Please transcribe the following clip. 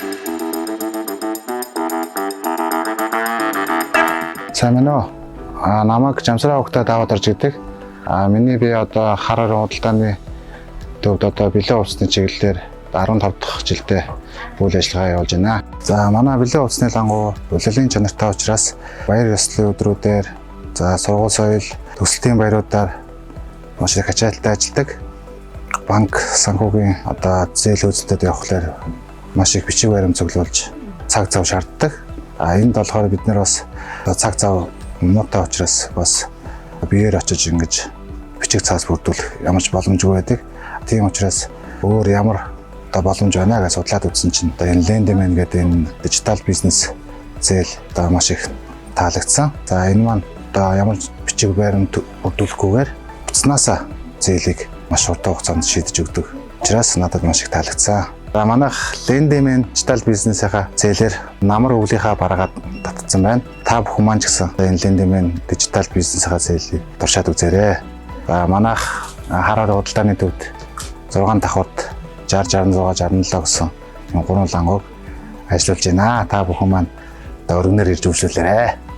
Сайн байна уу? Намайг Жамсраа Огтой даваад орж идэг. Миний би одоо хараар худалдааны төвд одоо бэлэн хувцсны чиглэлээр 15 дахь жилдээ үйл ажиллагаа явуулж байна. За манай бэлэн хувцсны лангуу улирлын чанартай учраас баяр ёслолын өдрүүдээр сургууль соёл төсөлтийн баяруудаар маш их ачаалттай ажилладаг. Банк санхүүгийн одоо зээл үйлчлэлд явахлаар маш их бичиг баримт цуглуулж цаг зав шаарддаг. Энд болохоор бид нэр бас цаг зав муутай учраас бас биеэр очиж ингэж бичиг цаас бүрдүүлэх ямар ч боломжгүй байдаг. Тийм учраас өөр ямар одоо боломж байна гэж судлаад үзсэн чинь одоо энэ Lendman гэдэг энэ дижитал бизнес зээл одоо маш их таалагдсан. За энэ маань одоо ямар бичиг баримт бүрдүүлэхгүйгээр утаснасаа зээлийг маш хурдан хугацаанд шийдэж өгдөг. Учраас надад маш их таалагдсан. За манайх Lendman дижитал бизнесийнхаа зээлээр намар өвлийнхаа бараагаад татсан байна. Та бүхэн маань ч гэсэн энэ Lendman дижитал бизнесийнхаа зээлийг туршаад үзээрэй. За манайх хараар худалдааны төвд 6 давхурд 60 66 67 гэсэн энэ 3 лангууг ажиллуулж байна. Та бүхэн маань өргөнөөр ирж үйлчлүүлээрэй.